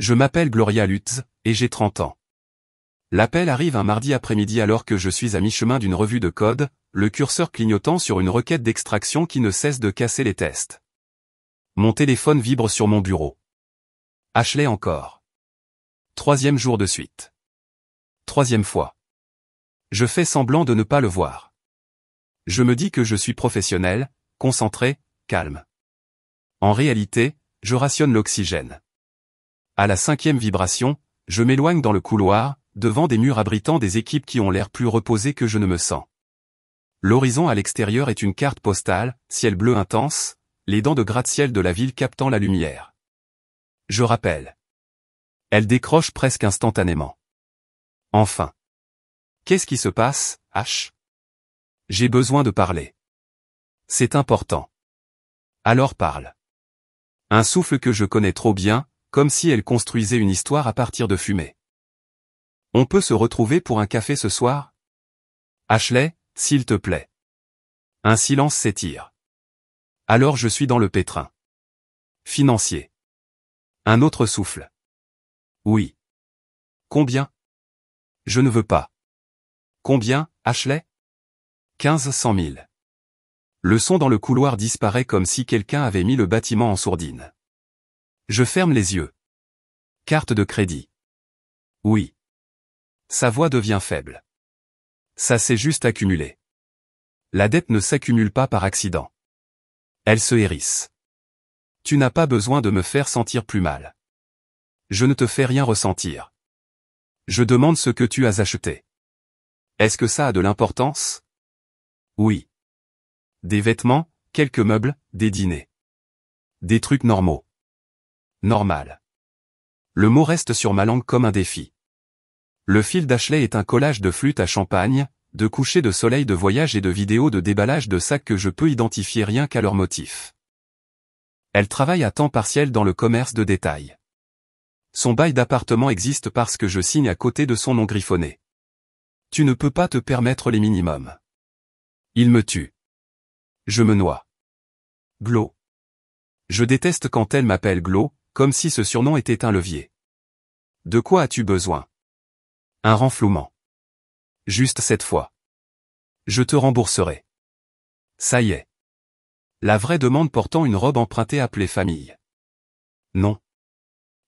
Je m'appelle Gloria Lutz, et j'ai 30 ans. L'appel arrive un mardi après-midi alors que je suis à mi-chemin d'une revue de code, le curseur clignotant sur une requête d'extraction qui ne cesse de casser les tests. Mon téléphone vibre sur mon bureau. Ashley encore. 3e jour de suite. 3e fois. Je fais semblant de ne pas le voir. Je me dis que je suis professionnel, concentré, calme. En réalité, je rationne l'oxygène. À la 5e vibration, je m'éloigne dans le couloir, devant des murs abritant des équipes qui ont l'air plus reposées que je ne me sens. L'horizon à l'extérieur est une carte postale, ciel bleu intense, les dents de gratte-ciel de la ville captant la lumière. Je rappelle. Elle décroche presque instantanément. Enfin. Qu'est-ce qui se passe, H? J'ai besoin de parler. C'est important. Alors parle. Un souffle que je connais trop bien, comme si elle construisait une histoire à partir de fumée. On peut se retrouver pour un café ce soir? Ashley, s'il te plaît. Un silence s'étire. Alors je suis dans le pétrin. Financier. Un autre souffle. Oui. Combien? Je ne veux pas. Combien, Ashley? 1500 000. Le son dans le couloir disparaît comme si quelqu'un avait mis le bâtiment en sourdine. Je ferme les yeux. Carte de crédit. Oui. Sa voix devient faible. Ça s'est juste accumulé. La dette ne s'accumule pas par accident. Elle se hérisse. Tu n'as pas besoin de me faire sentir plus mal. Je ne te fais rien ressentir. Je demande ce que tu as acheté. Est-ce que ça a de l'importance? Oui. Des vêtements, quelques meubles, des dîners. Des trucs normaux. Normal. Le mot reste sur ma langue comme un défi. Le fil d'Ashley est un collage de flûtes à champagne, de couchers de soleil de voyage et de vidéos de déballage de sacs que je peux identifier rien qu'à leur motif. Elle travaille à temps partiel dans le commerce de détail. Son bail d'appartement existe parce que je signe à côté de son nom griffonné. Tu ne peux pas te permettre les minimums. Il me tue. Je me noie. Glo. Je déteste quand elle m'appelle Glo, comme si ce surnom était un levier. De quoi as-tu besoin? Un renflouement. Juste cette fois. Je te rembourserai. Ça y est. La vraie demande portant une robe empruntée appelée famille. Non.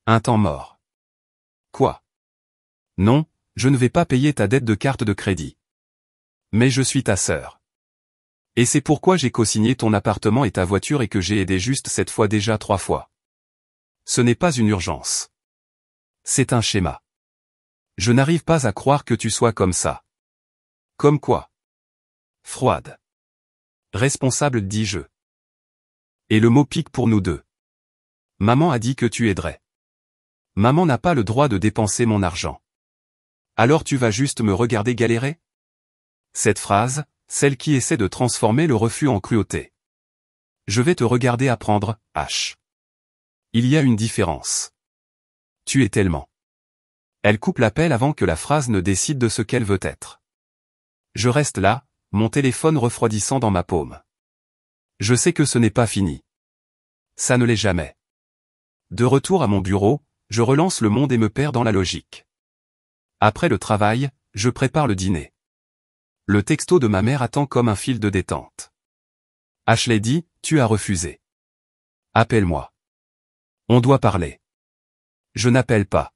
Un temps mort. Quoi? Non, je ne vais pas payer ta dette de carte de crédit. Mais je suis ta sœur. Et c'est pourquoi j'ai co-signé ton appartement et ta voiture et que j'ai aidé juste cette fois déjà 3 fois. Ce n'est pas une urgence. C'est un schéma. Je n'arrive pas à croire que tu sois comme ça. Comme quoi? Froide. Responsable, dis-je. Et le mot pique pour nous deux. Maman a dit que tu aiderais. Maman n'a pas le droit de dépenser mon argent. Alors tu vas juste me regarder galérer? Cette phrase, celle qui essaie de transformer le refus en cruauté. Je vais te regarder apprendre, H. Il y a une différence. Tu es tellement. Elle coupe l'appel avant que la phrase ne décide de ce qu'elle veut être. Je reste là, mon téléphone refroidissant dans ma paume. Je sais que ce n'est pas fini. Ça ne l'est jamais. De retour à mon bureau, je relance le monde et me perds dans la logique. Après le travail, je prépare le dîner. Le texto de ma mère attend comme un fil de détente. Ashley dit, tu as refusé. Appelle-moi. On doit parler. Je n'appelle pas.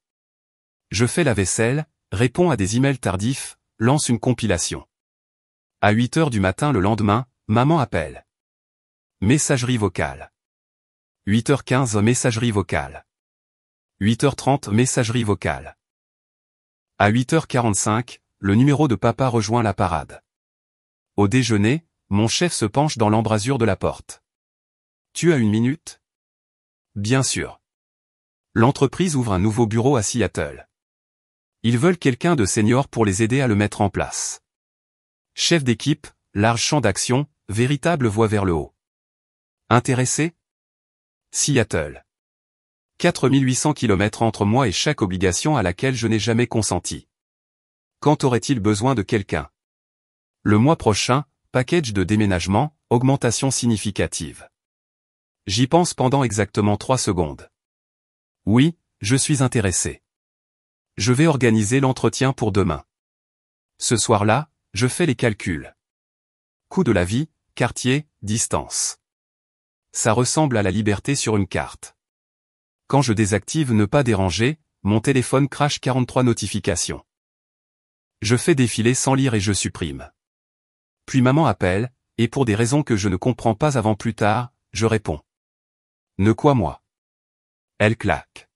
Je fais la vaisselle, réponds à des emails tardifs, lance une compilation. À 8 heures du matin le lendemain, maman appelle. Messagerie vocale. 8h15 messagerie vocale. 8h30 messagerie vocale. À 8h45, le numéro de papa rejoint la parade. Au déjeuner, mon chef se penche dans l'embrasure de la porte. Tu as 1 minute? Bien sûr. L'entreprise ouvre un nouveau bureau à Seattle. Ils veulent quelqu'un de senior pour les aider à le mettre en place. Chef d'équipe, large champ d'action, véritable voie vers le haut. Intéressé? Seattle. 4800 km entre moi et chaque obligation à laquelle je n'ai jamais consenti. Quand aurait-il besoin de quelqu'un? Le mois prochain, package de déménagement, augmentation significative. J'y pense pendant exactement 3 secondes. Oui, Je suis intéressé. Je vais organiser l'entretien pour demain. Ce soir-là, je fais les calculs. Coût de la vie, quartier, distance. Ça ressemble à la liberté sur une carte. Quand je désactive ne pas déranger, mon téléphone crache 43 notifications. Je fais défiler sans lire et je supprime. Puis maman appelle, et pour des raisons que je ne comprends pas avant plus tard, je réponds. Ne quoi moi? Elle claque.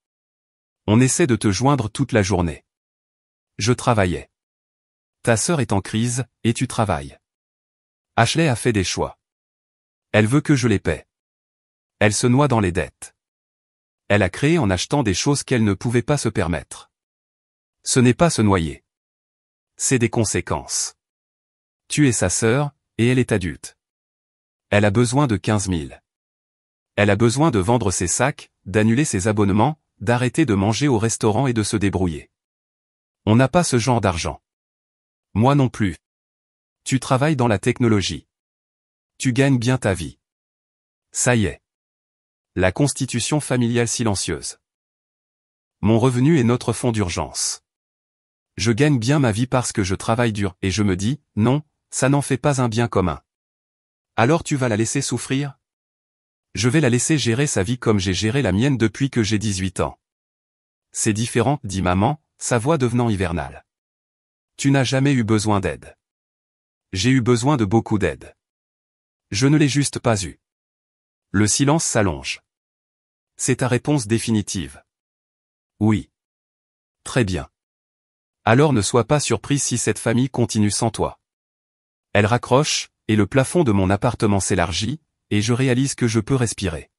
On essaie de te joindre toute la journée. Je travaillais. Ta sœur est en crise, et tu travailles. Ashley a fait des choix. Elle veut que je les paie. Elle se noie dans les dettes. Elle a créé en achetant des choses qu'elle ne pouvait pas se permettre. Ce n'est pas se noyer. C'est des conséquences. Tu es sa sœur, et elle est adulte. Elle a besoin de 15 000. Elle a besoin de vendre ses sacs, d'annuler ses abonnements, d'arrêter de manger au restaurant et de se débrouiller. On n'a pas ce genre d'argent. Moi non plus. Tu travailles dans la technologie. Tu gagnes bien ta vie. Ça y est. La constitution familiale silencieuse. Mon revenu est notre fonds d'urgence. Je gagne bien ma vie parce que je travaille dur, et je me dis, non, ça n'en fait pas un bien commun. Alors tu vas la laisser souffrir? Je vais la laisser gérer sa vie comme j'ai géré la mienne depuis que j'ai 18 ans. C'est différent, dit maman, sa voix devenant hivernale. Tu n'as jamais eu besoin d'aide. J'ai eu besoin de beaucoup d'aide. Je ne l'ai juste pas eu. Le silence s'allonge. C'est ta réponse définitive. Oui. Très bien. Alors ne sois pas surprise si cette famille continue sans toi. Elle raccroche, et le plafond de mon appartement s'élargit, et je réalise que je peux respirer.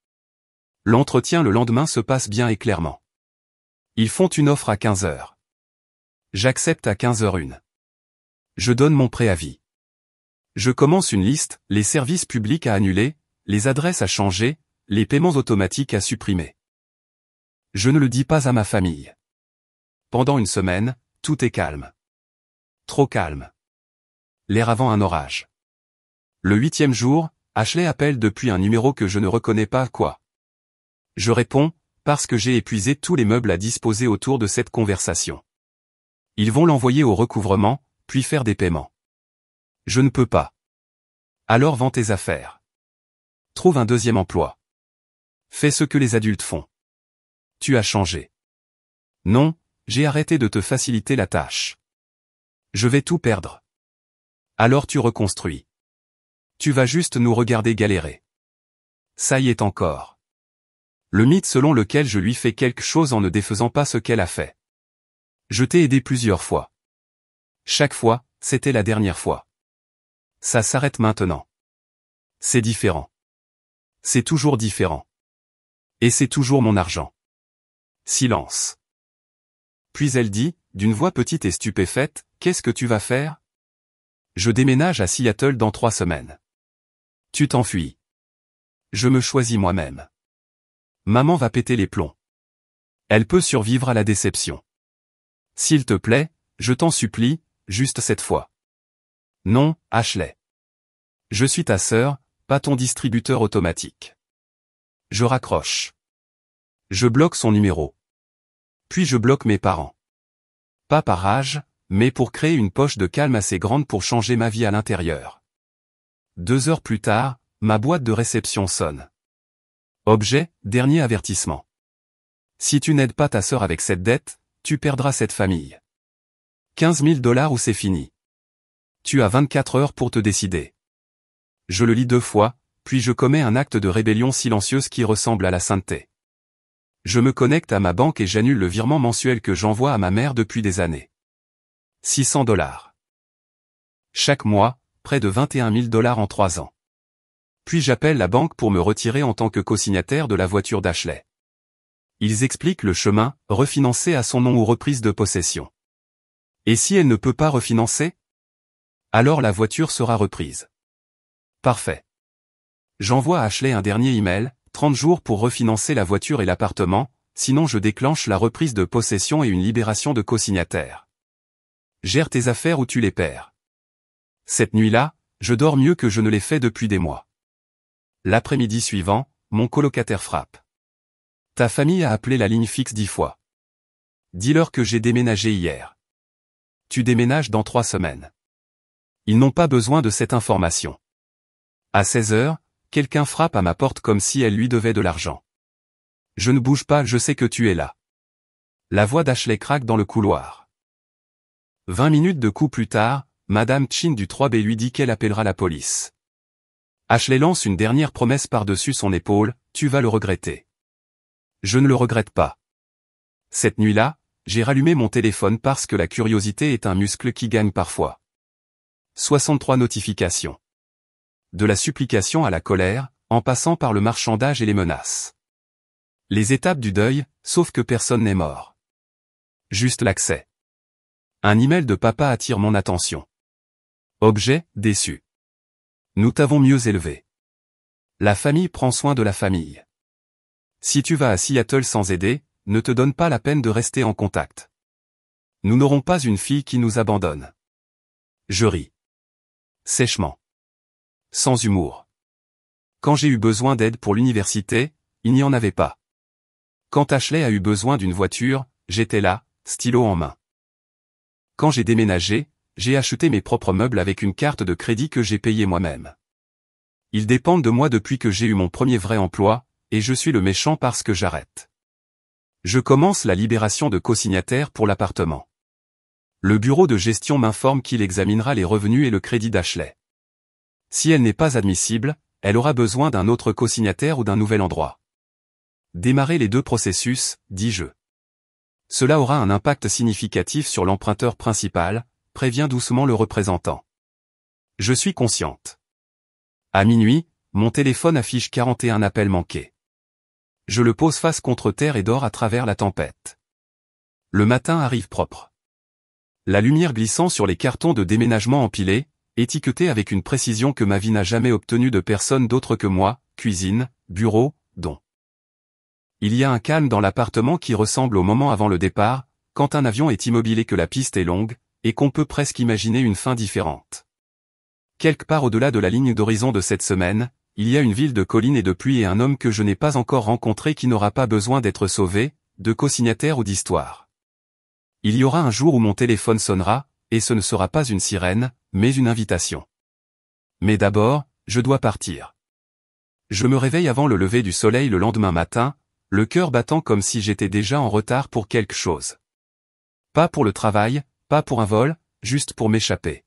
L'entretien le lendemain se passe bien et clairement. Ils font une offre à 15 heures. J'accepte à 15h01. Je donne mon préavis. Je commence une liste, les services publics à annuler, les adresses à changer, les paiements automatiques à supprimer. Je ne le dis pas à ma famille. Pendant une semaine, tout est calme. Trop calme. L'air avant un orage. Le 8e jour, Ashley appelle depuis un numéro que je ne reconnais pas. Quoi? Je réponds, parce que j'ai épuisé tous les meubles à disposer autour de cette conversation. Ils vont l'envoyer au recouvrement, puis faire des paiements. Je ne peux pas. Alors vends tes affaires. Trouve un deuxième emploi. Fais ce que les adultes font. Tu as changé. Non, j'ai arrêté de te faciliter la tâche. Je vais tout perdre. Alors tu reconstruis. Tu vas juste nous regarder galérer. Ça y est encore. Le mythe selon lequel je lui fais quelque chose en ne défaisant pas ce qu'elle a fait. Je t'ai aidé plusieurs fois. Chaque fois, c'était la dernière fois. Ça s'arrête maintenant. C'est différent. C'est toujours différent. Et c'est toujours mon argent. Silence. Puis elle dit, d'une voix petite et stupéfaite, « Qu'est-ce que tu vas faire? » Je déménage à Seattle dans 3 semaines. Tu t'enfuis. Je me choisis moi-même. Maman va péter les plombs. Elle peut survivre à la déception. S'il te plaît, je t'en supplie, juste cette fois. Non, Ashley. Je suis ta sœur, pas ton distributeur automatique. Je raccroche. Je bloque son numéro. Puis je bloque mes parents. Pas par rage, mais pour créer une poche de calme assez grande pour changer ma vie à l'intérieur. 2 heures plus tard, ma boîte de réception sonne. Objet, dernier avertissement. Si tu n'aides pas ta sœur avec cette dette, tu perdras cette famille. 15 000 $ ou c'est fini. Tu as 24 heures pour te décider. Je le lis 2 fois, puis je commets un acte de rébellion silencieuse qui ressemble à la sainteté. Je me connecte à ma banque et j'annule le virement mensuel que j'envoie à ma mère depuis des années. 600 $. Chaque mois, près de 21 000 $ en 3 ans. Puis j'appelle la banque pour me retirer en tant que cosignataire de la voiture d'Ashley. Ils expliquent le chemin, refinancer à son nom ou reprise de possession. Et si elle ne peut pas refinancer? Alors la voiture sera reprise. Parfait. J'envoie à Ashley un dernier email, 30 jours pour refinancer la voiture et l'appartement, sinon je déclenche la reprise de possession et une libération de cosignataire. Gère tes affaires ou tu les perds. Cette nuit-là, je dors mieux que je ne l'ai fait depuis des mois. L'après-midi suivant, mon colocataire frappe. Ta famille a appelé la ligne fixe 10 fois. Dis-leur que j'ai déménagé hier. Tu déménages dans 3 semaines. Ils n'ont pas besoin de cette information. À 16 heures, quelqu'un frappe à ma porte comme si elle lui devait de l'argent. Je ne bouge pas, je sais que tu es là. La voix d'Ashley craque dans le couloir. 20 minutes de coup plus tard, Madame Chin du 3B lui dit qu'elle appellera la police. Ashley lance une dernière promesse par-dessus son épaule, tu vas le regretter. Je ne le regrette pas. Cette nuit-là, j'ai rallumé mon téléphone parce que la curiosité est un muscle qui gagne parfois. 63 notifications. De la supplication à la colère, en passant par le marchandage et les menaces. Les étapes du deuil, sauf que personne n'est mort. Juste l'accès. Un email de papa attire mon attention. Objet, déçu. Nous t'avons mieux élevé. La famille prend soin de la famille. Si tu vas à Seattle sans aider, ne te donne pas la peine de rester en contact. Nous n'aurons pas une fille qui nous abandonne. Je ris. Sèchement. Sans humour. Quand j'ai eu besoin d'aide pour l'université, il n'y en avait pas. Quand Ashley a eu besoin d'une voiture, j'étais là, stylo en main. Quand j'ai déménagé, j'ai acheté mes propres meubles avec une carte de crédit que j'ai payée moi-même. Ils dépendent de moi depuis que j'ai eu mon premier vrai emploi, et je suis le méchant parce que j'arrête. Je commence la libération de cosignataires pour l'appartement. Le bureau de gestion m'informe qu'il examinera les revenus et le crédit d'Ashley. Si elle n'est pas admissible, elle aura besoin d'un autre cosignataire ou d'un nouvel endroit. Démarrer les deux processus, dis-je. Cela aura un impact significatif sur l'emprunteur principal, prévient doucement le représentant. Je suis consciente. À minuit, mon téléphone affiche 41 appels manqués. Je le pose face contre terre et dors à travers la tempête. Le matin arrive propre. La lumière glissant sur les cartons de déménagement empilés, étiquetés avec une précision que ma vie n'a jamais obtenue de personne d'autre que moi, cuisine, bureau, don. Il y a un calme dans l'appartement qui ressemble au moment avant le départ, quand un avion est immobile et que la piste est longue, et qu'on peut presque imaginer une fin différente. Quelque part au-delà de la ligne d'horizon de cette semaine, il y a une ville de collines et de pluie et un homme que je n'ai pas encore rencontré qui n'aura pas besoin d'être sauvé, de cosignataire ou d'histoire. Il y aura un jour où mon téléphone sonnera, et ce ne sera pas une sirène, mais une invitation. Mais d'abord, je dois partir. Je me réveille avant le lever du soleil le lendemain matin, le cœur battant comme si j'étais déjà en retard pour quelque chose. Pas pour le travail, pas pour un vol, juste pour m'échapper.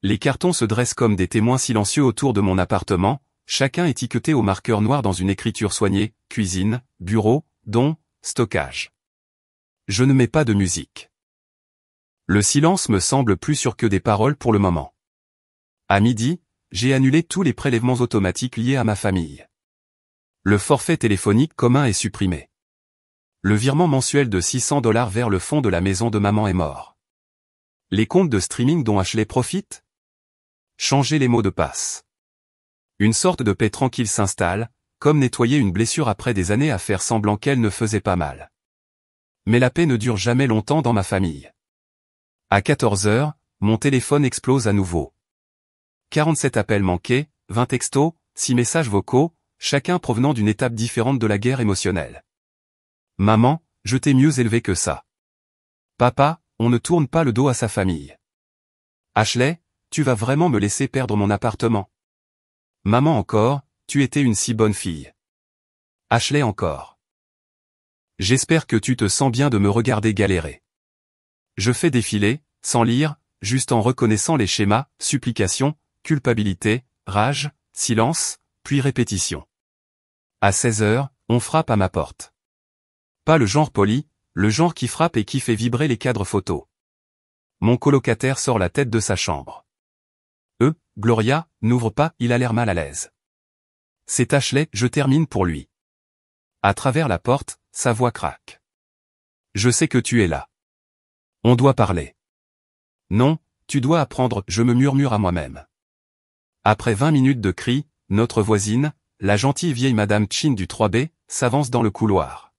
Les cartons se dressent comme des témoins silencieux autour de mon appartement, chacun étiqueté au marqueur noir dans une écriture soignée, cuisine, bureau, don, stockage. Je ne mets pas de musique. Le silence me semble plus sûr que des paroles pour le moment. À midi, j'ai annulé tous les prélèvements automatiques liés à ma famille. Le forfait téléphonique commun est supprimé. Le virement mensuel de $600 vers le fonds de la maison de maman est mort. Les comptes de streaming dont Ashley profite? Changer les mots de passe. Une sorte de paix tranquille s'installe, comme nettoyer une blessure après des années à faire semblant qu'elle ne faisait pas mal. Mais la paix ne dure jamais longtemps dans ma famille. À 14 heures, mon téléphone explose à nouveau. 47 appels manqués, 20 textos, 6 messages vocaux, chacun provenant d'une étape différente de la guerre émotionnelle. Maman, je t'ai mieux élevé que ça. Papa, on ne tourne pas le dos à sa famille. Ashley, tu vas vraiment me laisser perdre mon appartement? Maman encore, tu étais une si bonne fille. Ashley encore. J'espère que tu te sens bien de me regarder galérer. Je fais défiler, sans lire, juste en reconnaissant les schémas, supplication, culpabilité, rage, silence, puis répétition. À 16 heures, on frappe à ma porte. Pas le genre poli, le genre qui frappe et qui fait vibrer les cadres photos. Mon colocataire sort la tête de sa chambre. Gloria, n'ouvre pas, il a l'air mal à l'aise. C'est Ashley, je termine pour lui. À travers la porte, sa voix craque. Je sais que tu es là. On doit parler. Non, tu dois apprendre, je me murmure à moi-même. Après 20 minutes de cris, notre voisine, la gentille vieille Madame Chin du 3B, s'avance dans le couloir.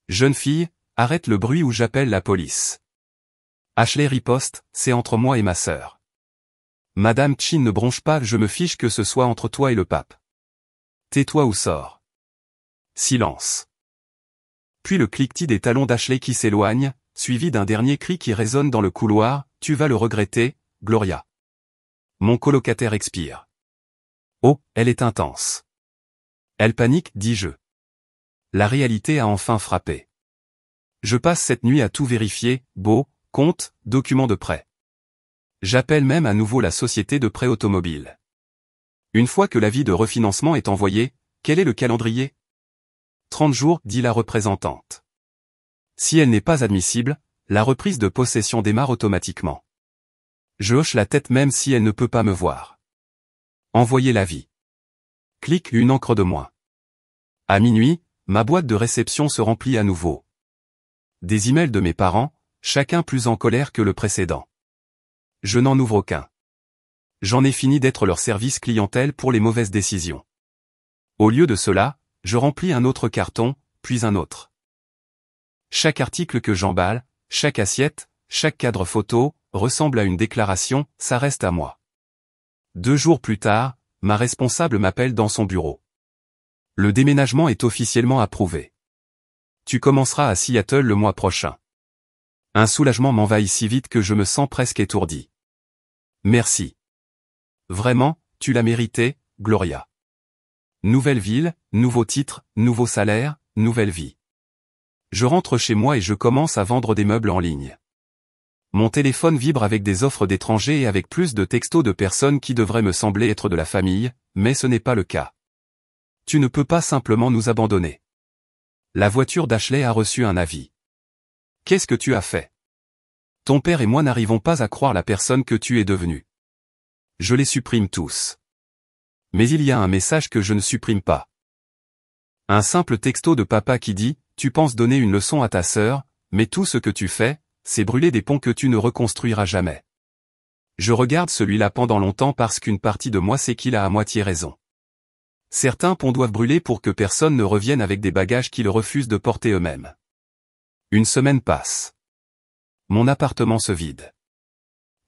Jeune fille, arrête le bruit ou j'appelle la police. Ashley riposte, c'est entre moi et ma sœur. Madame Chin ne bronche pas, je me fiche que ce soit entre toi et le pape. Tais-toi ou sors. Silence. Puis le cliquetis des talons d'Ashley qui s'éloigne, suivi d'un dernier cri qui résonne dans le couloir, « Tu vas le regretter, Gloria. » Mon colocataire expire. Oh, elle est intense. Elle panique, dis-je. La réalité a enfin frappé. Je passe cette nuit à tout vérifier, baux, comptes, documents de prêt. J'appelle même à nouveau la société de prêt automobile. Une fois que l'avis de refinancement est envoyé, quel est le calendrier ? 30 jours, dit la représentante. Si elle n'est pas admissible, la reprise de possession démarre automatiquement. Je hoche la tête même si elle ne peut pas me voir. Envoyer l'avis. Clique une encre de moins. À minuit, ma boîte de réception se remplit à nouveau. Des emails de mes parents, chacun plus en colère que le précédent. Je n'en ouvre aucun. J'en ai fini d'être leur service clientèle pour les mauvaises décisions. Au lieu de cela, je remplis un autre carton, puis un autre. Chaque article que j'emballe, chaque assiette, chaque cadre photo, ressemble à une déclaration, ça reste à moi. 2 jours plus tard, ma responsable m'appelle dans son bureau. Le déménagement est officiellement approuvé. Tu commenceras à Seattle le mois prochain. Un soulagement m'envahit si vite que je me sens presque étourdi. Merci. Vraiment, tu l'as mérité, Gloria. Nouvelle ville, nouveau titre, nouveau salaire, nouvelle vie. Je rentre chez moi et je commence à vendre des meubles en ligne. Mon téléphone vibre avec des offres d'étrangers et avec plus de textos de personnes qui devraient me sembler être de la famille, mais ce n'est pas le cas. Tu ne peux pas simplement nous abandonner. La voiture d'Ashley a reçu un avis. Qu'est-ce que tu as fait ? Ton père et moi n'arrivons pas à croire la personne que tu es devenue. Je les supprime tous. Mais il y a un message que je ne supprime pas. Un simple texto de papa qui dit « Tu penses donner une leçon à ta sœur, mais tout ce que tu fais, c'est brûler des ponts que tu ne reconstruiras jamais. » Je regarde celui-là pendant longtemps parce qu'une partie de moi sait qu'il a à moitié raison. Certains ponts doivent brûler pour que personne ne revienne avec des bagages qu'ils refusent de porter eux-mêmes. Une semaine passe. Mon appartement se vide.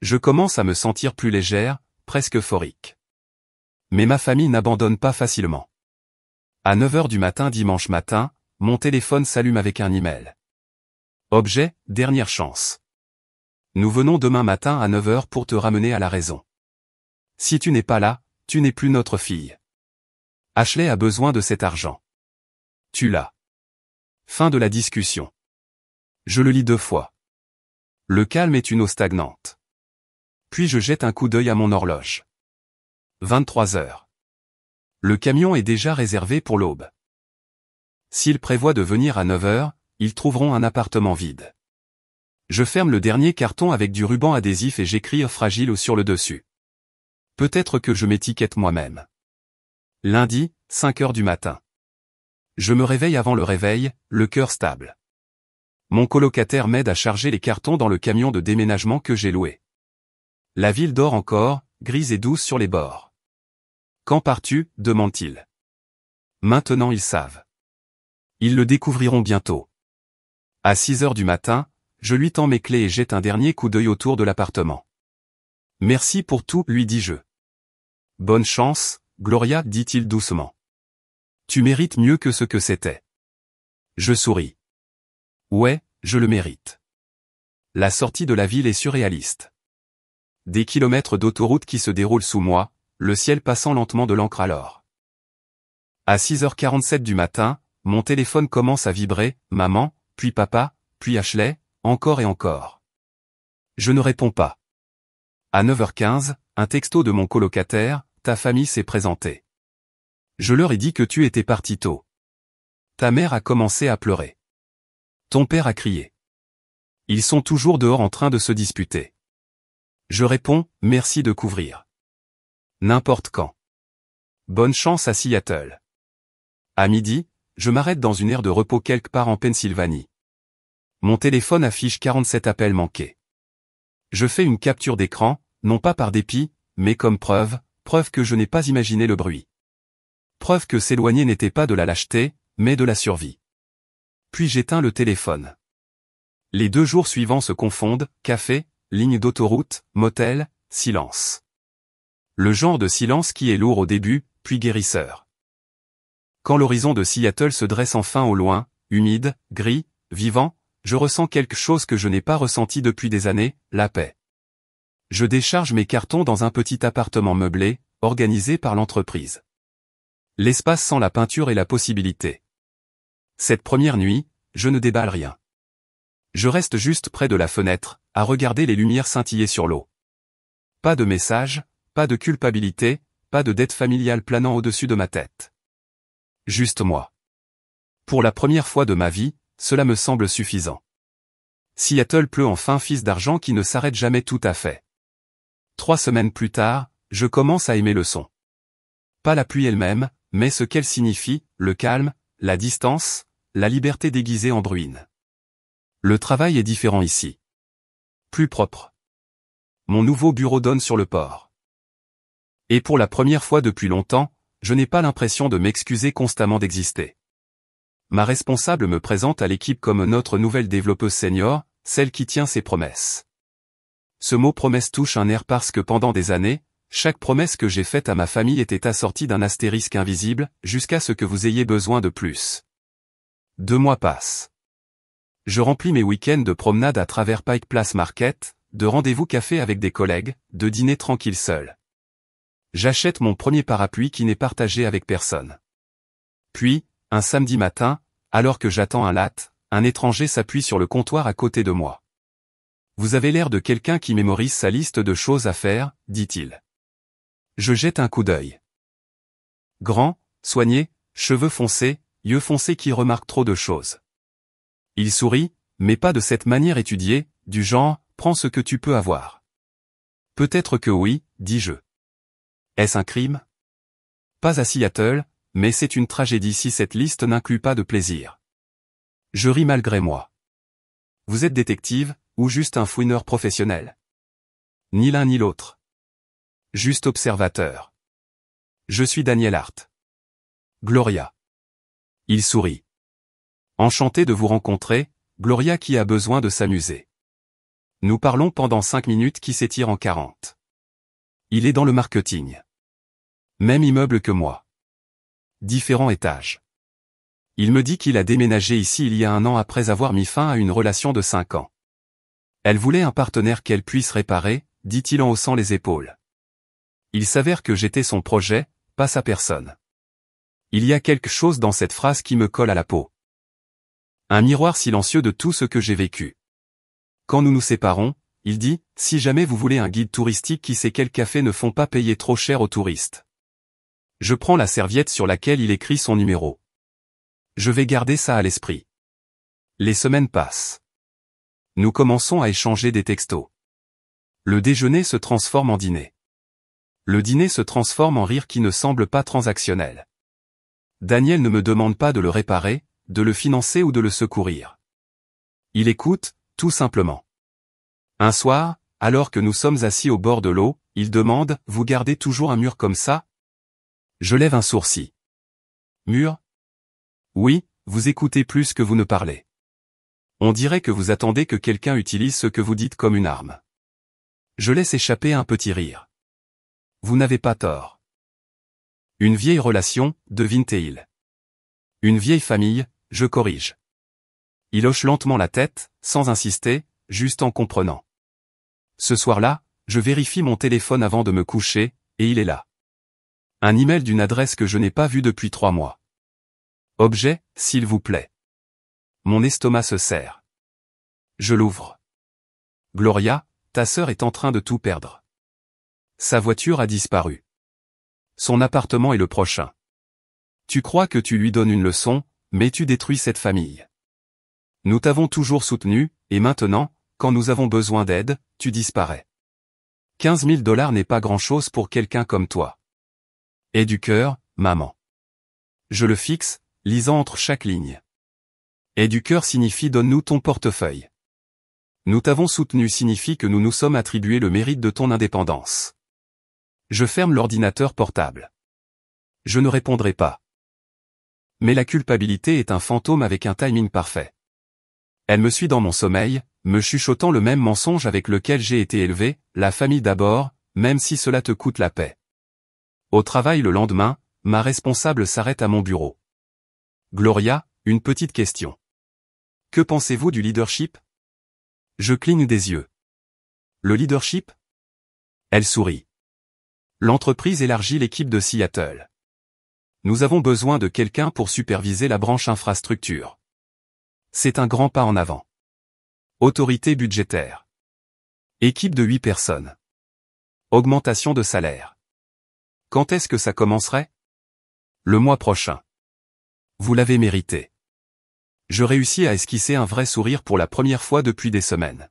Je commence à me sentir plus légère, presque euphorique. Mais ma famille n'abandonne pas facilement. À 9h du matin dimanche matin, mon téléphone s'allume avec un email. Objet, dernière chance. Nous venons demain matin à 9h pour te ramener à la raison. Si tu n'es pas là, tu n'es plus notre fille. Ashley a besoin de cet argent. Tu l'as. Fin de la discussion. Je le lis 2 fois. Le calme est une eau stagnante. Puis je jette un coup d'œil à mon horloge. 23h. Le camion est déjà réservé pour l'aube. S'ils prévoient de venir à 9h, ils trouveront un appartement vide. Je ferme le dernier carton avec du ruban adhésif et j'écris fragile sur le dessus. Peut-être que je m'étiquette moi-même. Lundi, 5h du matin. Je me réveille avant le réveil, le cœur stable. Mon colocataire m'aide à charger les cartons dans le camion de déménagement que j'ai loué. La ville dort encore, grise et douce sur les bords. Quand pars-tu ? Demande-t-il. Maintenant ils savent. Ils le découvriront bientôt. À 6h du matin, je lui tends mes clés et jette un dernier coup d'œil autour de l'appartement. Merci pour tout, lui dis-je. Bonne chance, Gloria, dit-il doucement. Tu mérites mieux que ce que c'était. Je souris. Ouais, je le mérite. La sortie de la ville est surréaliste. Des kilomètres d'autoroute qui se déroulent sous moi, le ciel passant lentement de l'encre à l'or. À 6h47 du matin, mon téléphone commence à vibrer, maman, puis papa, puis Ashley, encore et encore. Je ne réponds pas. À 9h15, un texto de mon colocataire, ta famille s'est présentée. Je leur ai dit que tu étais parti tôt. Ta mère a commencé à pleurer. Ton père a crié. Ils sont toujours dehors en train de se disputer. Je réponds, merci de couvrir. N'importe quand. Bonne chance à Seattle. À midi, je m'arrête dans une aire de repos quelque part en Pennsylvanie. Mon téléphone affiche 47 appels manqués. Je fais une capture d'écran, non pas par dépit, mais comme preuve que je n'ai pas imaginé le bruit. Preuve que s'éloigner n'était pas de la lâcheté, mais de la survie. Puis j'éteins le téléphone. Les 2 jours suivants se confondent, café, ligne d'autoroute, motel, silence. Le genre de silence qui est lourd au début, puis guérisseur. Quand l'horizon de Seattle se dresse enfin au loin, humide, gris, vivant, je ressens quelque chose que je n'ai pas ressenti depuis des années, la paix. Je décharge mes cartons dans un petit appartement meublé, organisé par l'entreprise. L'espace sent la peinture et la possibilité. Cette première nuit, je ne déballe rien. Je reste juste près de la fenêtre, à regarder les lumières scintiller sur l'eau. Pas de message, pas de culpabilité, pas de dette familiale planant au-dessus de ma tête. Juste moi. Pour la première fois de ma vie, cela me semble suffisant. Seattle pleut enfin, fils d'argent qui ne s'arrête jamais tout à fait. 3 semaines plus tard, je commence à aimer le son. Pas la pluie elle-même, mais ce qu'elle signifie, le calme, la distance, la liberté déguisée en bruine. Le travail est différent ici. Plus propre. Mon nouveau bureau donne sur le port. Et pour la première fois depuis longtemps, je n'ai pas l'impression de m'excuser constamment d'exister. Ma responsable me présente à l'équipe comme notre nouvelle développeuse senior, celle qui tient ses promesses. Ce mot promesse touche un air parce que pendant des années, chaque promesse que j'ai faite à ma famille était assortie d'un astérisque invisible, jusqu'à ce que vous ayez besoin de plus. 2 mois passent. Je remplis mes week-ends de promenades à travers Pike Place Market, de rendez-vous café avec des collègues, de dîner tranquille seul. J'achète mon premier parapluie qui n'est partagé avec personne. Puis, un samedi matin, alors que j'attends un latte, un étranger s'appuie sur le comptoir à côté de moi. Vous avez l'air de quelqu'un qui mémorise sa liste de choses à faire, dit-il. Je jette un coup d'œil. Grand, soigné, cheveux foncés, yeux foncés qui remarquent trop de choses. Il sourit, mais pas de cette manière étudiée, du genre, prends ce que tu peux avoir. Peut-être que oui, dis-je. Est-ce un crime? Pas à Seattle, mais c'est une tragédie si cette liste n'inclut pas de plaisir. Je ris malgré moi. Vous êtes détective, ou juste un fouineur professionnel? Ni l'un ni l'autre. Juste observateur. Je suis Daniel Hart. Gloria. Il sourit. Enchanté de vous rencontrer, Gloria qui a besoin de s'amuser. Nous parlons pendant 5 minutes qui s'étirent en 40. Il est dans le marketing. Même immeuble que moi. Différents étages. Il me dit qu'il a déménagé ici il y a 1 an après avoir mis fin à une relation de 5 ans. Elle voulait un partenaire qu'elle puisse réparer, dit-il en haussant les épaules. Il s'avère que j'étais son projet, pas sa personne. Il y a quelque chose dans cette phrase qui me colle à la peau. Un miroir silencieux de tout ce que j'ai vécu. Quand nous nous séparons, il dit, si jamais vous voulez un guide touristique qui sait quels cafés ne font pas payer trop cher aux touristes. Je prends la serviette sur laquelle il écrit son numéro. Je vais garder ça à l'esprit. Les semaines passent. Nous commençons à échanger des textos. Le déjeuner se transforme en dîner. Le dîner se transforme en rire qui ne semble pas transactionnel. Daniel ne me demande pas de le réparer, de le financer ou de le secourir. Il écoute, tout simplement. Un soir, alors que nous sommes assis au bord de l'eau, il demande, vous gardez toujours un mur comme ça? Je lève un sourcil. Mur? Oui, vous écoutez plus que vous ne parlez. On dirait que vous attendez que quelqu'un utilise ce que vous dites comme une arme. Je laisse échapper un petit rire. Vous n'avez pas tort. Une vieille relation, devine-t-il. Une vieille famille, je corrige. Il hoche lentement la tête, sans insister, juste en comprenant. Ce soir-là, je vérifie mon téléphone avant de me coucher, et il est là. Un email d'une adresse que je n'ai pas vue depuis 3 mois. Objet, s'il vous plaît. Mon estomac se serre. Je l'ouvre. Gloria, ta sœur est en train de tout perdre. Sa voiture a disparu. Son appartement est le prochain. Tu crois que tu lui donnes une leçon, mais tu détruis cette famille. Nous t'avons toujours soutenu, et maintenant, quand nous avons besoin d'aide, tu disparais. 15 000 $ n'est pas grand-chose pour quelqu'un comme toi. Aie du cœur, maman. Je le fixe, lisant entre chaque ligne. Aie du cœur signifie donne-nous ton portefeuille. Nous t'avons soutenu signifie que nous nous sommes attribués le mérite de ton indépendance. Je ferme l'ordinateur portable. Je ne répondrai pas. Mais la culpabilité est un fantôme avec un timing parfait. Elle me suit dans mon sommeil, me chuchotant le même mensonge avec lequel j'ai été élevé, la famille d'abord, même si cela te coûte la paix. Au travail le lendemain, ma responsable s'arrête à mon bureau. Gloria, une petite question. Que pensez-vous du leadership? Je cligne des yeux. Le leadership? Elle sourit. L'entreprise élargit l'équipe de Seattle. Nous avons besoin de quelqu'un pour superviser la branche infrastructure. C'est un grand pas en avant. Autorité budgétaire. Équipe de 8 personnes. Augmentation de salaire. Quand est-ce que ça commencerait? Le mois prochain. Vous l'avez mérité. Je réussis à esquisser un vrai sourire pour la première fois depuis des semaines.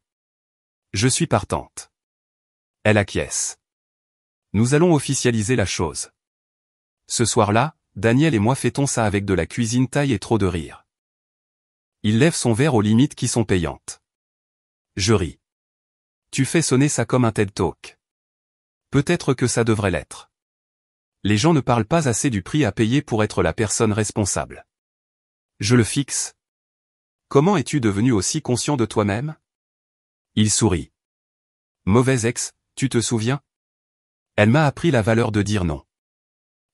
Je suis partante. Elle acquiesce. Nous allons officialiser la chose. Ce soir-là, Daniel et moi fêtons ça avec de la cuisine thaï et trop de rire. Il lève son verre aux limites qui sont payantes. Je ris. Tu fais sonner ça comme un TED Talk. Peut-être que ça devrait l'être. Les gens ne parlent pas assez du prix à payer pour être la personne responsable. Je le fixe. Comment es-tu devenu aussi conscient de toi-même? Il sourit. Mauvais ex, tu te souviens? Elle m'a appris la valeur de dire non.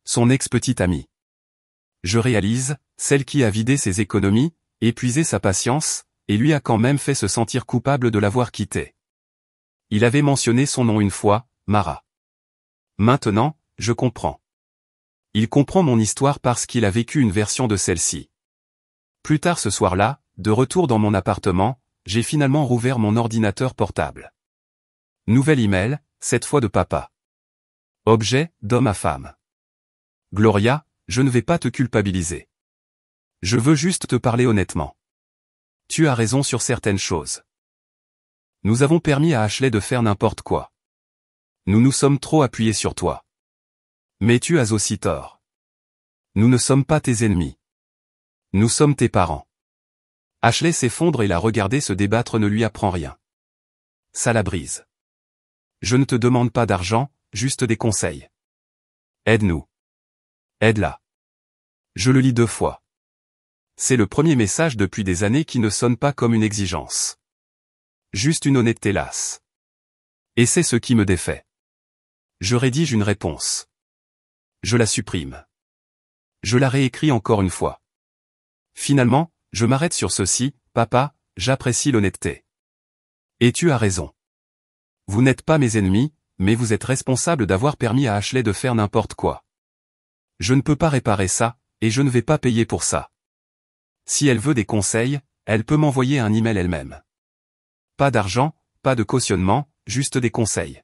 Son ex-petite amie. Je réalise, celle qui a vidé ses économies, épuisé sa patience, et lui a quand même fait se sentir coupable de l'avoir quitté. Il avait mentionné son nom une fois, Mara. Maintenant, je comprends. Il comprend mon histoire parce qu'il a vécu une version de celle-ci. Plus tard ce soir-là, de retour dans mon appartement, j'ai finalement rouvert mon ordinateur portable. Nouvel email, cette fois de papa. Objet, d'homme à femme. Gloria, je ne vais pas te culpabiliser. Je veux juste te parler honnêtement. Tu as raison sur certaines choses. Nous avons permis à Ashley de faire n'importe quoi. Nous nous sommes trop appuyés sur toi. Mais tu as aussi tort. Nous ne sommes pas tes ennemis. Nous sommes tes parents. Ashley s'effondre et la regarder se débattre ne lui apprend rien. Ça la brise. Je ne te demande pas d'argent, juste des conseils. Aide-nous. Aide-la. Je le lis 2 fois. C'est le premier message depuis des années qui ne sonne pas comme une exigence. Juste une honnêteté lasse. Et c'est ce qui me défait. Je rédige une réponse. Je la supprime. Je la réécris encore une fois. Finalement, je m'arrête sur ceci, papa, j'apprécie l'honnêteté. Et tu as raison. Vous n'êtes pas mes ennemis, mais vous êtes responsable d'avoir permis à Ashley de faire n'importe quoi. Je ne peux pas réparer ça, et je ne vais pas payer pour ça. Si elle veut des conseils, elle peut m'envoyer un email elle-même. Pas d'argent, pas de cautionnement, juste des conseils.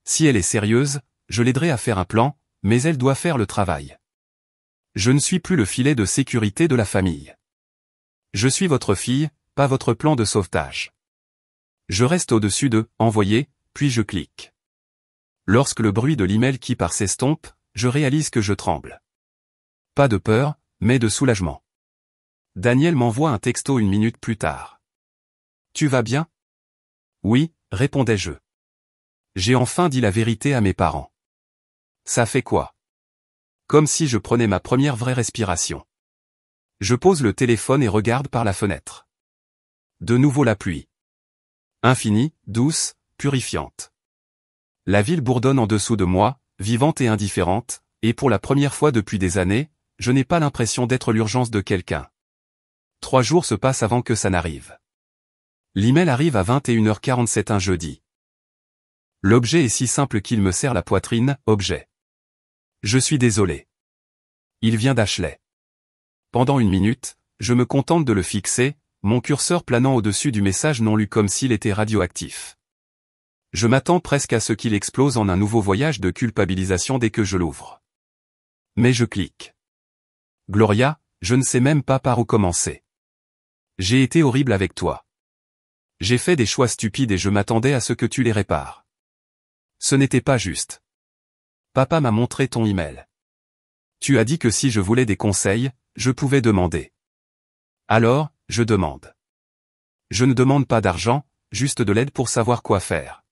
Si elle est sérieuse, je l'aiderai à faire un plan, mais elle doit faire le travail. Je ne suis plus le filet de sécurité de la famille. Je suis votre fille, pas votre plan de sauvetage. Je reste au-dessus de « Envoyer », puis je clique. Lorsque le bruit de l'email qui part s'estompe, je réalise que je tremble. Pas de peur, mais de soulagement. Daniel m'envoie un texto 1 minute plus tard. Tu vas bien? Oui, répondais-je. J'ai enfin dit la vérité à mes parents. Ça fait quoi? Comme si je prenais ma première vraie respiration. Je pose le téléphone et regarde par la fenêtre. De nouveau la pluie. Infinie, douce, purifiante. La ville bourdonne en dessous de moi, vivante et indifférente, et pour la première fois depuis des années, je n'ai pas l'impression d'être l'urgence de quelqu'un. 3 jours se passent avant que ça n'arrive. L'email arrive à 21h47 un jeudi. L'objet est si simple qu'il me serre la poitrine, objet. Je suis désolé. Il vient d'Ashley. Pendant 1 minute, je me contente de le fixer, mon curseur planant au-dessus du message non lu comme s'il était radioactif. Je m'attends presque à ce qu'il explose en un nouveau voyage de culpabilisation dès que je l'ouvre. Mais je clique. Gloria, je ne sais même pas par où commencer. J'ai été horrible avec toi. J'ai fait des choix stupides et je m'attendais à ce que tu les répares. Ce n'était pas juste. Papa m'a montré ton email. Tu as dit que si je voulais des conseils, je pouvais demander. Alors, je demande. Je ne demande pas d'argent, juste de l'aide pour savoir quoi faire.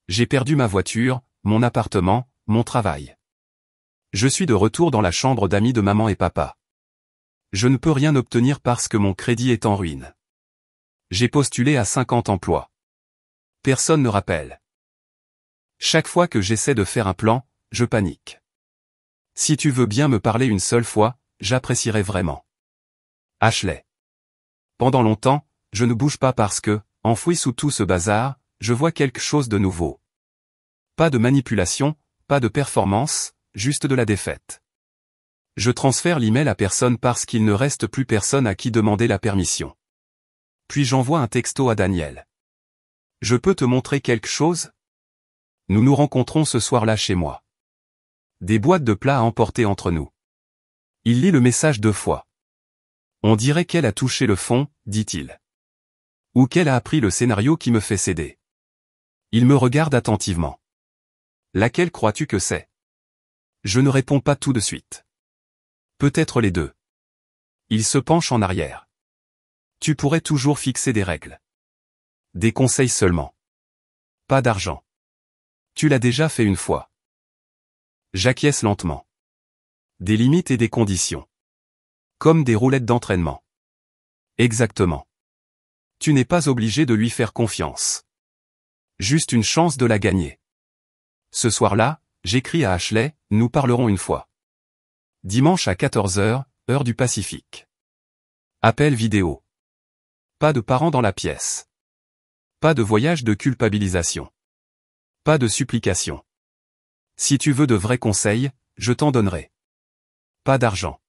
J'ai perdu ma voiture, mon appartement, mon travail. Je suis de retour dans la chambre d'amis de maman et papa. Je ne peux rien obtenir parce que mon crédit est en ruine. J'ai postulé à 50 emplois. Personne ne rappelle. Chaque fois que j'essaie de faire un plan, je panique. Si tu veux bien me parler une seule fois, j'apprécierais vraiment. Ashley. Pendant longtemps, je ne bouge pas parce que, enfoui sous tout ce bazar, je vois quelque chose de nouveau. Pas de manipulation, pas de performance, juste de la défaite. Je transfère l'email à personne parce qu'il ne reste plus personne à qui demander la permission. Puis j'envoie un texto à Daniel. Je peux te montrer quelque chose? Nous nous rencontrons ce soir-là chez moi. Des boîtes de plats à emporter entre nous. Il lit le message 2 fois. On dirait qu'elle a touché le fond, dit-il. Ou qu'elle a appris le scénario qui me fait céder. Il me regarde attentivement. Laquelle crois-tu que c'est? Je ne réponds pas tout de suite. Peut-être les deux. Il se penche en arrière. Tu pourrais toujours fixer des règles. Des conseils seulement. Pas d'argent. Tu l'as déjà fait une fois. J'acquiesce lentement. Des limites et des conditions. Comme des roulettes d'entraînement. Exactement. Tu n'es pas obligé de lui faire confiance. Juste une chance de la gagner. Ce soir-là, j'écris à Ashley, nous parlerons une fois. Dimanche à 14h, heure du Pacifique. Appel vidéo. Pas de parents dans la pièce. Pas de voyage de culpabilisation. Pas de supplication. Si tu veux de vrais conseils, je t'en donnerai. Pas d'argent.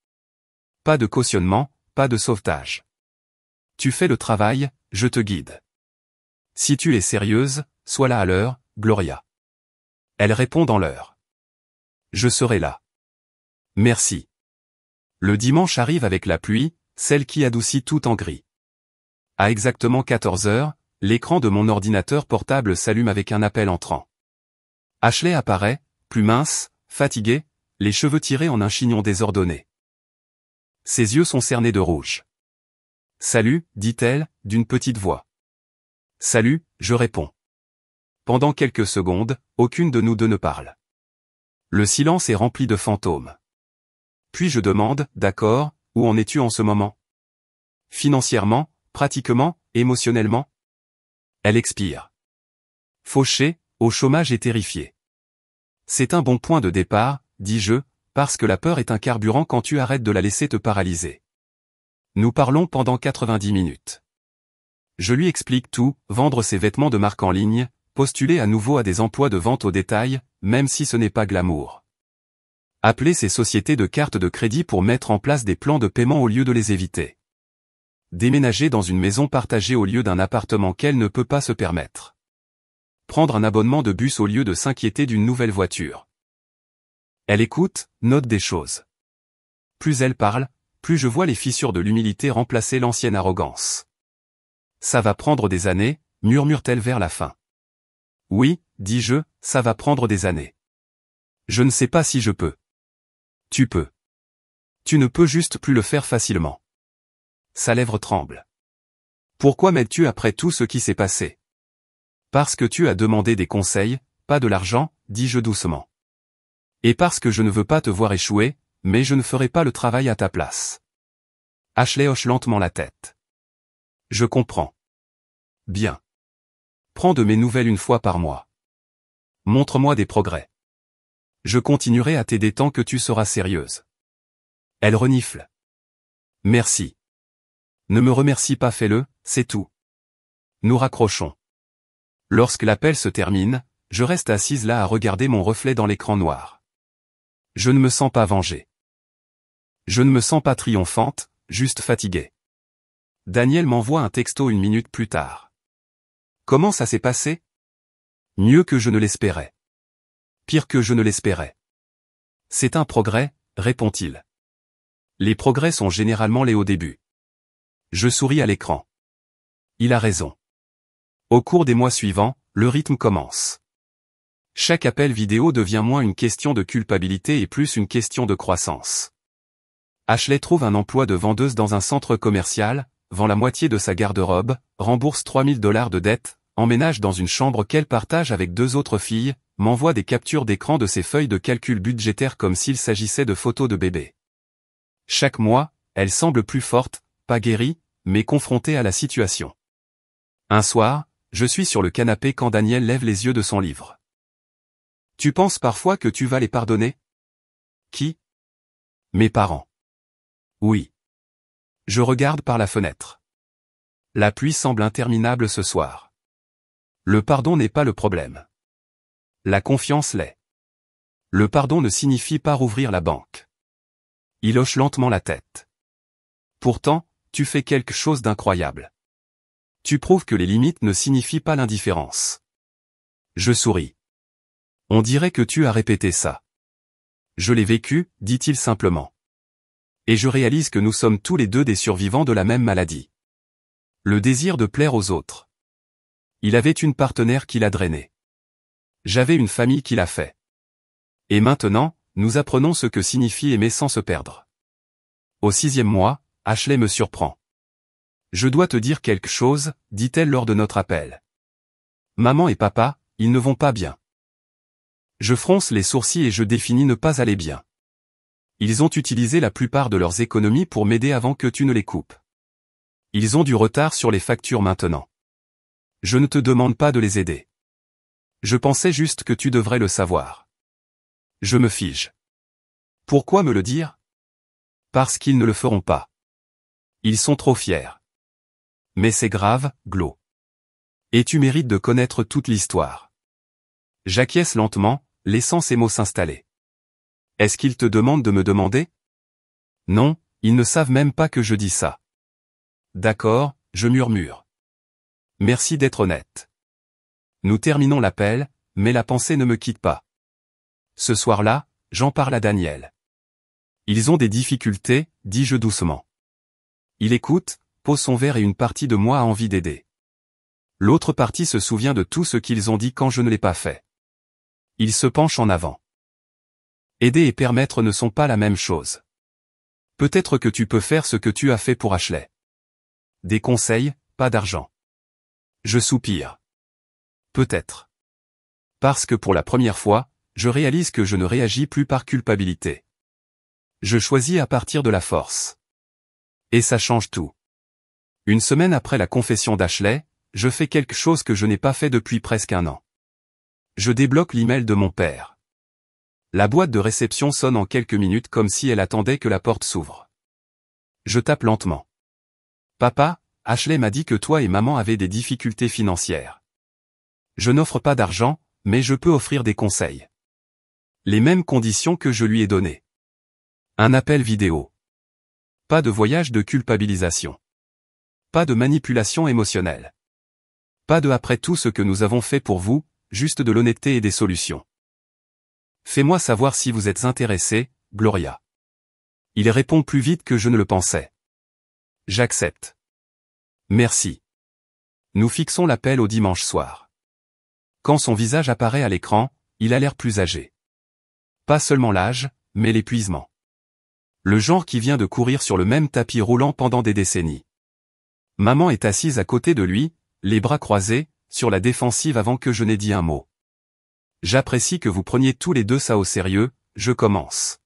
Pas de cautionnement, pas de sauvetage. Tu fais le travail, je te guide. Si tu es sérieuse, sois là à l'heure, Gloria. Elle répond dans l'heure. Je serai là. Merci. Le dimanche arrive avec la pluie, celle qui adoucit tout en gris. À exactement 14h, l'écran de mon ordinateur portable s'allume avec un appel entrant. Ashley apparaît, plus mince, fatiguée, les cheveux tirés en un chignon désordonné. Ses yeux sont cernés de rouge. Salut, dit-elle, d'une petite voix. Salut, je réponds. Pendant quelques secondes, aucune de nous deux ne parle. Le silence est rempli de fantômes. Puis je demande, d'accord, où en es-tu en ce moment? Financièrement, pratiquement, émotionnellement? Elle expire. Fauchée, au chômage et terrifiée. C'est un bon point de départ, dis-je, parce que la peur est un carburant quand tu arrêtes de la laisser te paralyser. Nous parlons pendant 90 minutes. Je lui explique tout, vendre ses vêtements de marque en ligne, postuler à nouveau à des emplois de vente au détail, même si ce n'est pas glamour. Appeler ces sociétés de cartes de crédit pour mettre en place des plans de paiement au lieu de les éviter. Déménager dans une maison partagée au lieu d'un appartement qu'elle ne peut pas se permettre. Prendre un abonnement de bus au lieu de s'inquiéter d'une nouvelle voiture. Elle écoute, note des choses. Plus elle parle, plus je vois les fissures de l'humilité remplacer l'ancienne arrogance. Ça va prendre des années, murmure-t-elle vers la fin. Oui, dis-je, ça va prendre des années. Je ne sais pas si je peux. Tu peux. Tu ne peux juste plus le faire facilement. Sa lèvre tremble. Pourquoi m'aides-tu après tout ce qui s'est passé? Parce que tu as demandé des conseils, pas de l'argent, dis-je doucement. Et parce que je ne veux pas te voir échouer, mais je ne ferai pas le travail à ta place. Ashley hoche lentement la tête. Je comprends. Bien. Prends de mes nouvelles une fois par mois. Montre-moi des progrès. Je continuerai à t'aider tant que tu seras sérieuse. Elle renifle. Merci. Ne me remercie pas, fais-le, c'est tout. Nous raccrochons. Lorsque l'appel se termine, je reste assise là à regarder mon reflet dans l'écran noir. Je ne me sens pas vengée. Je ne me sens pas triomphante, juste fatiguée. Daniel m'envoie un texto 1 minute plus tard. Comment ça s'est passé? Mieux que je ne l'espérais. Pire que je ne l'espérais. C'est un progrès, répond-il. Les progrès sont généralement les au début. Je souris à l'écran. Il a raison. Au cours des mois suivants, le rythme commence. Chaque appel vidéo devient moins une question de culpabilité et plus une question de croissance. Ashley trouve un emploi de vendeuse dans un centre commercial, vend la moitié de sa garde-robe, rembourse $3000 de dette, emménage dans une chambre qu'elle partage avec 2 autres filles, m'envoie des captures d'écran de ses feuilles de calcul budgétaire comme s'il s'agissait de photos de bébé. Chaque mois, elle semble plus forte, pas guérie, mais confrontée à la situation. Un soir, je suis sur le canapé quand Daniel lève les yeux de son livre. Tu penses parfois que tu vas les pardonner? Qui? Mes parents. Oui. Je regarde par la fenêtre. La pluie semble interminable ce soir. Le pardon n'est pas le problème. La confiance l'est. Le pardon ne signifie pas rouvrir la banque. Il hoche lentement la tête. Pourtant, tu fais quelque chose d'incroyable. Tu prouves que les limites ne signifient pas l'indifférence. Je souris. On dirait que tu as répété ça. Je l'ai vécu, dit-il simplement. Et je réalise que nous sommes tous les deux des survivants de la même maladie. Le désir de plaire aux autres. Il avait une partenaire qui l'a drainé. J'avais une famille qui l'a fait. Et maintenant, nous apprenons ce que signifie aimer sans se perdre. Au 6e mois, Ashley me surprend. Je dois te dire quelque chose, dit-elle lors de notre appel. Maman et papa, ils ne vont pas bien. Je fronce les sourcils et je définis ne pas aller bien. Ils ont utilisé la plupart de leurs économies pour m'aider avant que tu ne les coupes. Ils ont du retard sur les factures maintenant. Je ne te demande pas de les aider. Je pensais juste que tu devrais le savoir. Je me fige. Pourquoi me le dire? Parce qu'ils ne le feront pas. Ils sont trop fiers. Mais c'est grave, Glo. Et tu mérites de connaître toute l'histoire. J'acquiesce lentement, laissant ces mots s'installer. Est-ce qu'ils te demandent de me demander? Non, ils ne savent même pas que je dis ça. D'accord, je murmure. Merci d'être honnête. Nous terminons l'appel, mais la pensée ne me quitte pas. Ce soir-là, j'en parle à Daniel. Ils ont des difficultés, dis-je doucement. Il écoute, pose son verre et une partie de moi a envie d'aider. L'autre partie se souvient de tout ce qu'ils ont dit quand je ne l'ai pas fait. Il se penche en avant. Aider et permettre ne sont pas la même chose. Peut-être que tu peux faire ce que tu as fait pour Ashley. Des conseils, pas d'argent. Je soupire. Peut-être. Parce que pour la première fois, je réalise que je ne réagis plus par culpabilité. Je choisis à partir de la force. Et ça change tout. Une semaine après la confession d'Ashley, je fais quelque chose que je n'ai pas fait depuis presque un an. Je débloque l'email de mon père. La boîte de réception sonne en quelques minutes comme si elle attendait que la porte s'ouvre. Je tape lentement. Papa, Ashley m'a dit que toi et maman avaient des difficultés financières. Je n'offre pas d'argent, mais je peux offrir des conseils. Les mêmes conditions que je lui ai données. Un appel vidéo. Pas de voyage de culpabilisation. Pas de manipulation émotionnelle. Pas de après tout ce que nous avons fait pour vous, juste de l'honnêteté et des solutions. Fais-moi savoir si vous êtes intéressé, Gloria. Il répond plus vite que je ne le pensais. J'accepte. Merci. Nous fixons l'appel au dimanche soir. Quand son visage apparaît à l'écran, il a l'air plus âgé. Pas seulement l'âge, mais l'épuisement. Le genre qui vient de courir sur le même tapis roulant pendant des décennies. Maman est assise à côté de lui, les bras croisés, sur la défensive avant que je n'ai dit un mot. J'apprécie que vous preniez tous les deux ça au sérieux, je commence.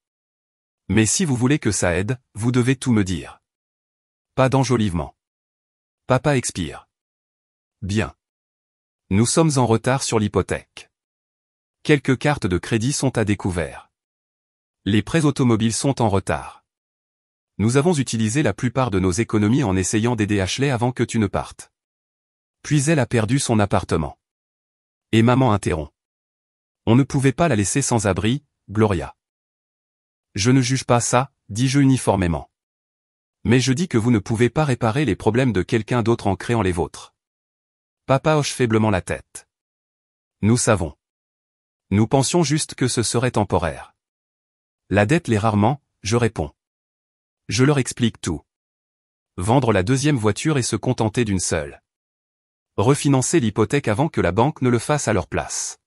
Mais si vous voulez que ça aide, vous devez tout me dire. Pas d'enjolivement. Papa expire. Bien. Nous sommes en retard sur l'hypothèque. Quelques cartes de crédit sont à découvert. Les prêts automobiles sont en retard. Nous avons utilisé la plupart de nos économies en essayant d'aider Ashley avant que tu ne partes. Puis elle a perdu son appartement. Et maman interrompt. On ne pouvait pas la laisser sans abri, Gloria. Je ne juge pas ça, dis-je uniformément. Mais je dis que vous ne pouvez pas réparer les problèmes de quelqu'un d'autre en créant les vôtres. Papa hoche faiblement la tête. Nous savons. Nous pensions juste que ce serait temporaire. La dette l'est rarement, je réponds. Je leur explique tout. Vendre la deuxième voiture et se contenter d'une seule. Refinancer l'hypothèque avant que la banque ne le fasse à leur place.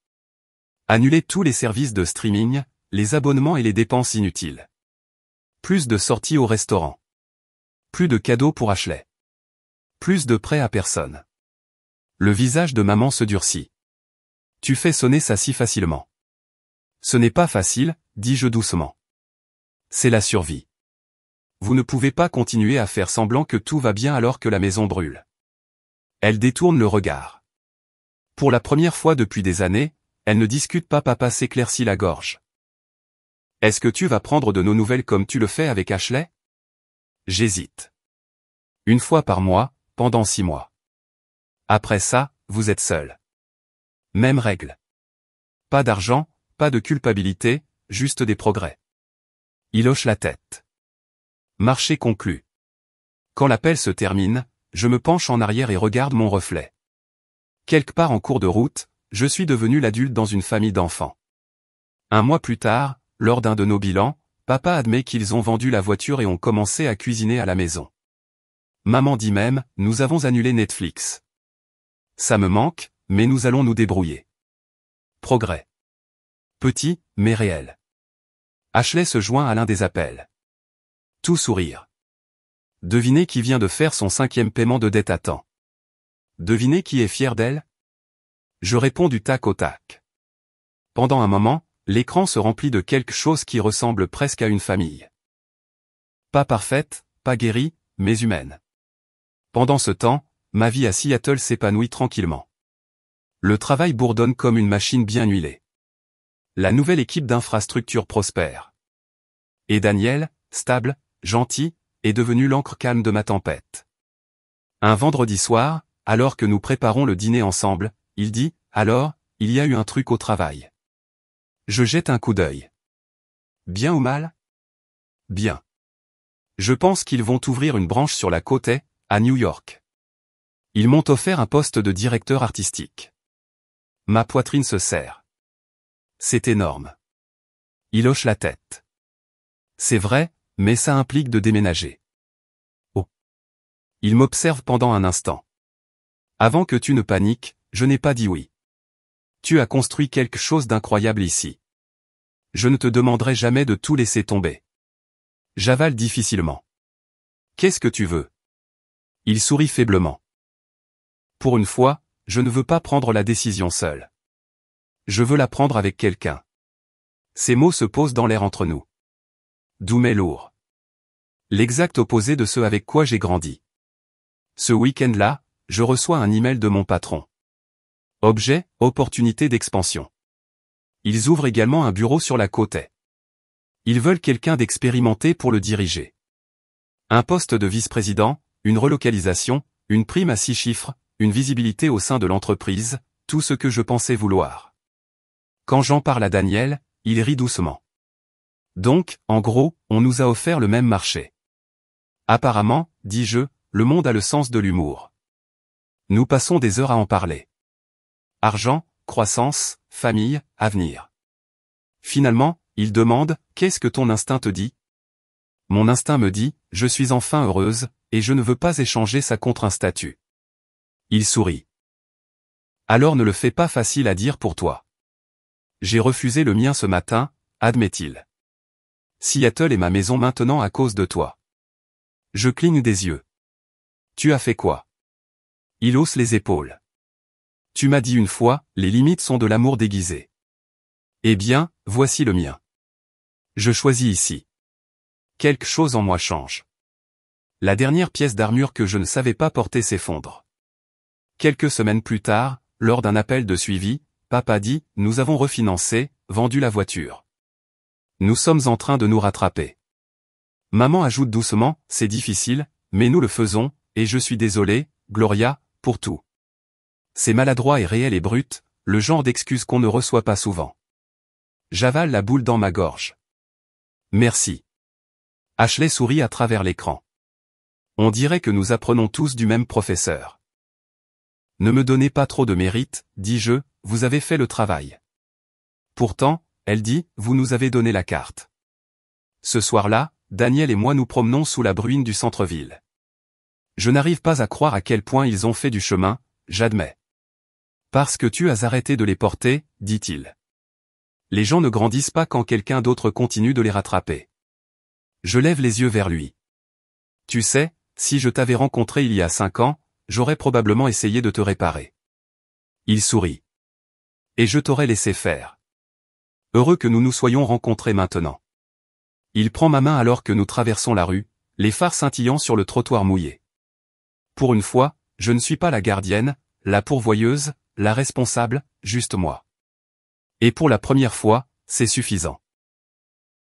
Annuler tous les services de streaming, les abonnements et les dépenses inutiles. Plus de sorties au restaurant. Plus de cadeaux pour Ashley. Plus de prêts à personne. Le visage de maman se durcit. Tu fais sonner ça si facilement. Ce n'est pas facile, dis-je doucement. C'est la survie. Vous ne pouvez pas continuer à faire semblant que tout va bien alors que la maison brûle. Elle détourne le regard. Pour la première fois depuis des années, elle ne discute pas. Papa s'éclaircit la gorge. Est-ce que tu vas prendre de nos nouvelles comme tu le fais avec Ashley? J'hésite. Une fois par mois, pendant 6 mois. Après ça, vous êtes seul. Même règle. Pas d'argent, pas de culpabilité, juste des progrès. Il hoche la tête. Marché conclu. Quand l'appel se termine, je me penche en arrière et regarde mon reflet. Quelque part en cours de route, je suis devenu l'adulte dans une famille d'enfants. 1 mois plus tard, lors d'un de nos bilans, papa admet qu'ils ont vendu la voiture et ont commencé à cuisiner à la maison. Maman dit même, nous avons annulé Netflix. Ça me manque, mais nous allons nous débrouiller. Progrès. Petit, mais réel. Ashley se joint à l'un des appels. Tout sourire. Devinez qui vient de faire son 5e paiement de dette à temps. Devinez qui est fier d'elle? Je réponds du tac au tac. Pendant un moment, l'écran se remplit de quelque chose qui ressemble presque à une famille. Pas parfaite, pas guérie, mais humaine. Pendant ce temps, ma vie à Seattle s'épanouit tranquillement. Le travail bourdonne comme une machine bien huilée. La nouvelle équipe d'infrastructure prospère. Et Daniel, stable, gentil, est devenu l'ancre calme de ma tempête. Un vendredi soir, alors que nous préparons le dîner ensemble, il dit, « Alors, il y a eu un truc au travail. » Je jette un coup d'œil. Bien ou mal? Bien. Je pense qu'ils vont ouvrir une branche sur la côte est, à New York. Ils m'ont offert un poste de directeur artistique. Ma poitrine se serre. C'est énorme. Il hoche la tête. C'est vrai, mais ça implique de déménager. Oh. Il m'observe pendant un instant. Avant que tu ne paniques, je n'ai pas dit oui. Tu as construit quelque chose d'incroyable ici. Je ne te demanderai jamais de tout laisser tomber. J'avale difficilement. Qu'est-ce que tu veux? Il sourit faiblement. Pour une fois, je ne veux pas prendre la décision seul. Je veux la prendre avec quelqu'un. Ces mots se posent dans l'air entre nous. Doux mais lourd. L'exact opposé de ce avec quoi j'ai grandi. Ce week-end-là, je reçois un email de mon patron. Objet, opportunité d'expansion. Ils ouvrent également un bureau sur la côte est. Ils veulent quelqu'un d'expérimenté pour le diriger. Un poste de vice-président, une relocalisation, une prime à 6 chiffres, une visibilité au sein de l'entreprise, tout ce que je pensais vouloir. Quand j'en parle à Daniel, il rit doucement. Donc, en gros, on nous a offert le même marché. Apparemment, dis-je, le monde a le sens de l'humour. Nous passons des heures à en parler. Argent, croissance, famille, avenir. Finalement, il demande, qu'est-ce que ton instinct te dit? Mon instinct me dit, je suis enfin heureuse, et je ne veux pas échanger ça contre un statut. Il sourit. Alors ne le fais pas facile à dire pour toi. J'ai refusé le mien ce matin, admet-il. Seattle est ma maison maintenant à cause de toi. Je cligne des yeux. Tu as fait quoi? Il hausse les épaules. Tu m'as dit une fois, les limites sont de l'amour déguisé. Eh bien, voici le mien. Je choisis ici. Quelque chose en moi change. La dernière pièce d'armure que je ne savais pas porter s'effondre. Quelques semaines plus tard, lors d'un appel de suivi, papa dit, nous avons refinancé, vendu la voiture. Nous sommes en train de nous rattraper. Maman ajoute doucement, c'est difficile, mais nous le faisons, et je suis désolé, Gloria, pour tout. C'est maladroit et réel et brut, le genre d'excuse qu'on ne reçoit pas souvent. J'avale la boule dans ma gorge. Merci. Ashley sourit à travers l'écran. On dirait que nous apprenons tous du même professeur. Ne me donnez pas trop de mérite, dis-je, vous avez fait le travail. Pourtant, elle dit, vous nous avez donné la carte. Ce soir-là, Daniel et moi nous promenons sous la bruine du centre-ville. Je n'arrive pas à croire à quel point ils ont fait du chemin, j'admets. Parce que tu as arrêté de les porter, dit-il. Les gens ne grandissent pas quand quelqu'un d'autre continue de les rattraper. Je lève les yeux vers lui. Tu sais, si je t'avais rencontré il y a 5 ans, j'aurais probablement essayé de te réparer. Il sourit. Et je t'aurais laissé faire. Heureux que nous nous soyons rencontrés maintenant. Il prend ma main alors que nous traversons la rue, les phares scintillant sur le trottoir mouillé. Pour une fois, je ne suis pas la gardienne, la pourvoyeuse, la responsable, juste moi. Et pour la première fois, c'est suffisant.